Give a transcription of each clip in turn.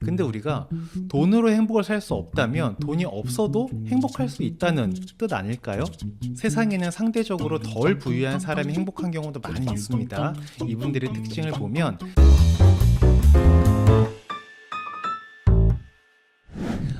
근데 우리가 돈으로 행복을 살 수 없다면 돈이 없어도 행복할 수 있다는 뜻 아닐까요? 세상에는 상대적으로 덜 부유한 사람이 행복한 경우도 많이 있습니다. 이분들의 특징을 보면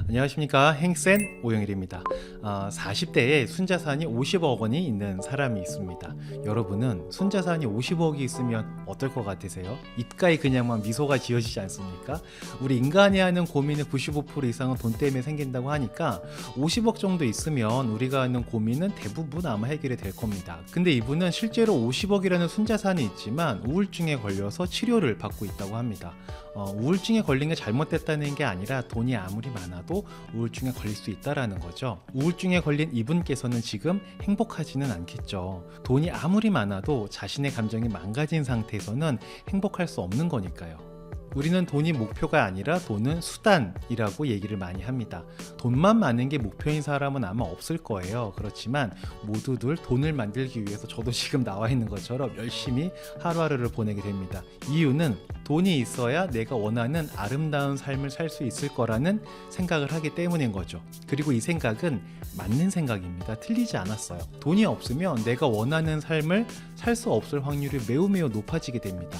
안녕하십니까, 행센 오영일입니다. 40대에 순자산이 50억 원이 있는 사람이 있습니다. 여러분은 순자산이 50억이 있으면 어떨 것 같으세요? 입가에 그냥만 미소가 지어지지 않습니까? 우리 인간이 하는 고민의 95% 이상은 돈 때문에 생긴다고 하니까 50억 정도 있으면 우리가 하는 고민은 대부분 아마 해결이 될 겁니다. 근데 이분은 실제로 50억이라는 순자산이 있지만 우울증에 걸려서 치료를 받고 있다고 합니다. 우울증에 걸린 게 잘못됐다는 게 아니라 돈이 아무리 많아도 우울증에 걸릴 수 있다라는 거죠. 우울증에 걸린 이분께서는 지금 행복하지는 않겠죠. 돈이 아무리 많아도 자신의 감정이 망가진 상태에서는 행복할 수 없는 거니까요. 우리는 돈이 목표가 아니라 돈은 수단이라고 얘기를 많이 합니다. 돈만 많은 게 목표인 사람은 아마 없을 거예요. 그렇지만 모두들 돈을 만들기 위해서 저도 지금 나와 있는 것처럼 열심히 하루하루를 보내게 됩니다. 이유는 돈이 있어야 내가 원하는 아름다운 삶을 살 수 있을 거라는 생각을 하기 때문인 거죠. 그리고 이 생각은 맞는 생각입니다. 틀리지 않았어요. 돈이 없으면 내가 원하는 삶을 살 수 없을 확률이 매우 높아지게 됩니다.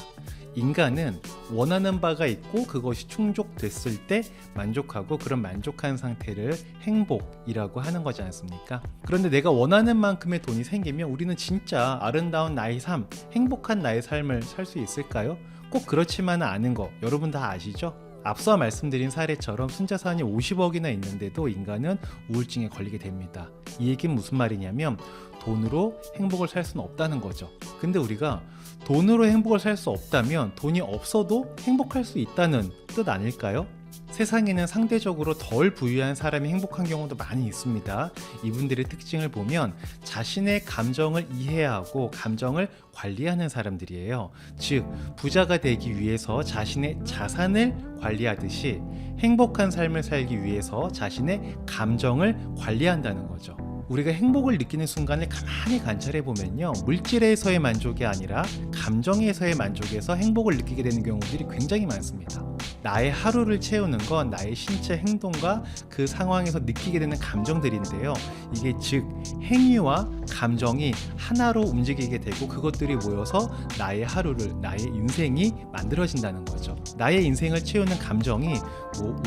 인간은 원하는 바가 있고 그것이 충족됐을 때 만족하고, 그런 만족한 상태를 행복이라고 하는 거지 않습니까? 그런데 내가 원하는 만큼의 돈이 생기면 우리는 진짜 아름다운 나의 삶, 행복한 나의 삶을 살 수 있을까요? 꼭 그렇지만은 않은 거 여러분 다 아시죠? 앞서 말씀드린 사례처럼 순자산이 50억이나 있는데도 인간은 우울증에 걸리게 됩니다. 이 얘기는 무슨 말이냐면 돈으로 행복을 살 수는 없다는 거죠. 근데 우리가 돈으로 행복을 살 수 없다면 돈이 없어도 행복할 수 있다는 뜻 아닐까요? 세상에는 상대적으로 덜 부유한 사람이 행복한 경우도 많이 있습니다. 이분들의 특징을 보면 자신의 감정을 이해하고 감정을 관리하는 사람들이에요. 즉, 부자가 되기 위해서 자신의 자산을 관리하듯이 행복한 삶을 살기 위해서 자신의 감정을 관리한다는 거죠. 우리가 행복을 느끼는 순간을 가만히 관찰해 보면요, 물질에서의 만족이 아니라 감정에서의 만족에서 행복을 느끼게 되는 경우들이 굉장히 많습니다. 나의 하루를 채우는 건 나의 신체 행동과 그 상황에서 느끼게 되는 감정들인데요, 이게 즉 행위와 감정이 하나로 움직이게 되고 그것들이 모여서 나의 하루를, 나의 인생이 만들어진다는 거죠. 나의 인생을 채우는 감정이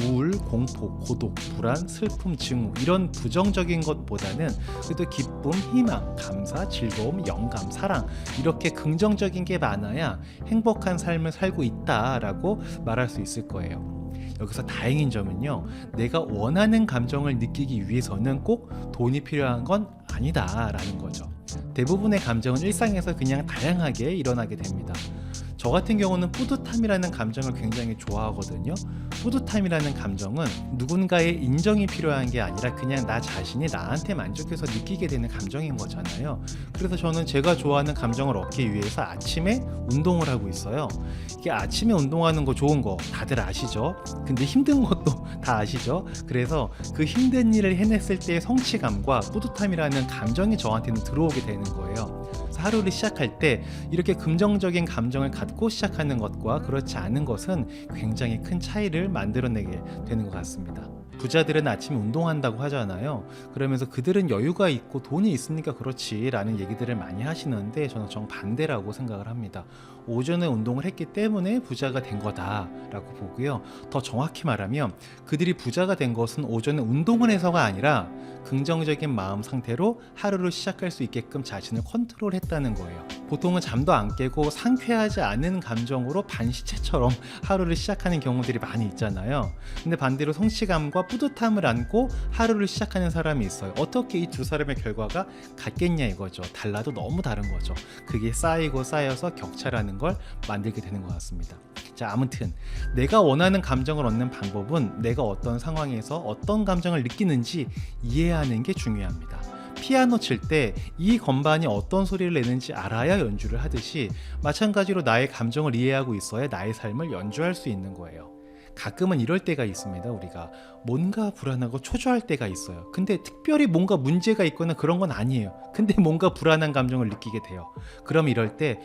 우울, 공포, 고독, 불안, 슬픔, 증오, 이런 부정적인 것보다는 그래도 기쁨, 희망, 감사, 즐거움, 영감, 사랑, 이렇게 긍정적인 게 많아야 행복한 삶을 살고 있다라고 말할 수 있을 거예요. 여기서 다행인 점은요, 내가 원하는 감정을 느끼기 위해서는 꼭 돈이 필요한 건 아니다라는 거죠. 대부분의 감정은 일상에서 그냥 다양하게 일어나게 됩니다. 저 같은 경우는 뿌듯함이라는 감정을 굉장히 좋아하거든요. 뿌듯함이라는 감정은 누군가의 인정이 필요한 게 아니라 그냥 나 자신이 나한테 만족해서 느끼게 되는 감정인 거잖아요. 그래서 저는 제가 좋아하는 감정을 얻기 위해서 아침에 운동을 하고 있어요. 이게 아침에 운동하는 거 좋은 거 다들 아시죠? 근데 힘든 것도 다 아시죠? 그래서 그 힘든 일을 해냈을 때의 성취감과 뿌듯함이라는 감정이 저한테는 들어오게 되는 거예요. 하루를 시작할 때 이렇게 긍정적인 감정을 갖고 시작하는 것과 그렇지 않은 것은 굉장히 큰 차이를 만들어내게 되는 것 같습니다. 부자들은 아침에 운동한다고 하잖아요. 그러면서 그들은 여유가 있고 돈이 있으니까 그렇지 라는 얘기들을 많이 하시는데 저는 정반대라고 생각을 합니다. 오전에 운동을 했기 때문에 부자가 된 거다라고 보고요. 더 정확히 말하면 그들이 부자가 된 것은 오전에 운동을 해서가 아니라 긍정적인 마음 상태로 하루를 시작할 수 있게끔 자신을 컨트롤했다는 거예요. 보통은 잠도 안 깨고 상쾌하지 않은 감정으로 반시체처럼 하루를 시작하는 경우들이 많이 있잖아요. 근데 반대로 성취감과 뿌듯함을 안고 하루를 시작하는 사람이 있어요. 어떻게 이 두 사람의 결과가 같겠냐 이거죠. 달라도 너무 다른 거죠. 그게 쌓이고 쌓여서 격차라는 걸 만들게 되는 것 같습니다. 자, 아무튼 내가 원하는 감정을 얻는 방법은 내가 어떤 상황에서 어떤 감정을 느끼는지 이해하는 게 중요합니다. 피아노 칠 때 이 건반이 어떤 소리를 내는지 알아야 연주를 하듯이 마찬가지로 나의 감정을 이해하고 있어야 나의 삶을 연주할 수 있는 거예요. 가끔은 이럴 때가 있습니다. 우리가 뭔가 불안하고 초조할 때가 있어요. 근데 특별히 뭔가 문제가 있거나 그런 건 아니에요. 근데 뭔가 불안한 감정을 느끼게 돼요. 그럼 이럴 때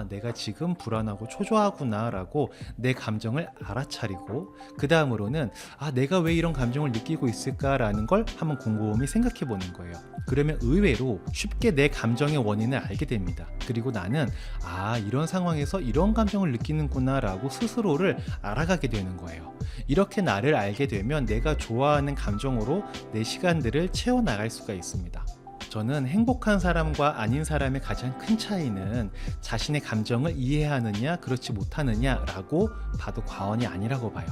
내가 지금 불안하고 초조하구나 라고 내 감정을 알아차리고, 그 다음으로는 내가 왜 이런 감정을 느끼고 있을까라는 걸 한번 곰곰이 생각해 보는 거예요. 그러면 의외로 쉽게 내 감정의 원인을 알게 됩니다. 그리고 나는 이런 상황에서 이런 감정을 느끼는구나 라고 스스로를 알아가게 되는 거예요. 이렇게 나를 알게 되면 내가 좋아하는 감정으로 내 시간들을 채워나갈 수가 있습니다. 저는 행복한 사람과 아닌 사람의 가장 큰 차이는 자신의 감정을 이해하느냐 그렇지 못하느냐라고 봐도 과언이 아니라고 봐요.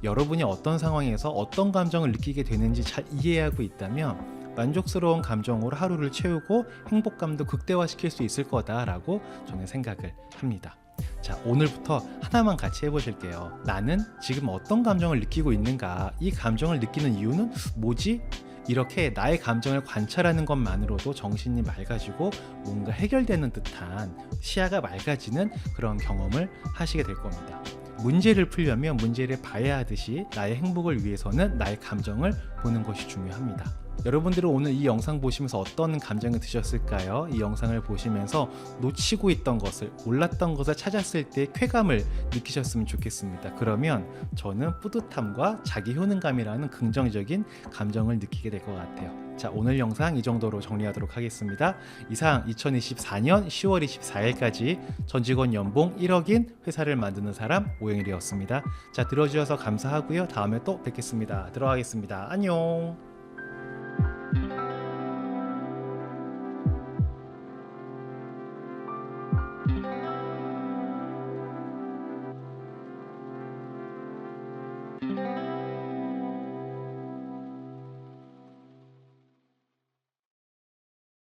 여러분이 어떤 상황에서 어떤 감정을 느끼게 되는지 잘 이해하고 있다면 만족스러운 감정으로 하루를 채우고 행복감도 극대화시킬 수 있을 거다라고 저는 생각을 합니다. 자, 오늘부터 하나만 같이 해보실게요. 나는 지금 어떤 감정을 느끼고 있는가? 이 감정을 느끼는 이유는 뭐지? 이렇게 나의 감정을 관찰하는 것만으로도 정신이 맑아지고 뭔가 해결되는 듯한, 시야가 맑아지는 그런 경험을 하시게 될 겁니다. 문제를 풀려면 문제를 봐야 하듯이 나의 행복을 위해서는 나의 감정을 보는 것이 중요합니다. 여러분들은 오늘 이 영상 보시면서 어떤 감정이 드셨을까요? 이 영상을 보시면서 놓치고 있던 것을, 몰랐던 것을 찾았을 때 쾌감을 느끼셨으면 좋겠습니다. 그러면 저는 뿌듯함과 자기 효능감이라는 긍정적인 감정을 느끼게 될 것 같아요. 자, 오늘 영상 이 정도로 정리하도록 하겠습니다. 이상 2024년 10월 24일까지 전 직원 연봉 1억인 회사를 만드는 사람 오영일이었습니다. 자, 들어주셔서 감사하고요. 다음에 또 뵙겠습니다. 들어가겠습니다. 안녕.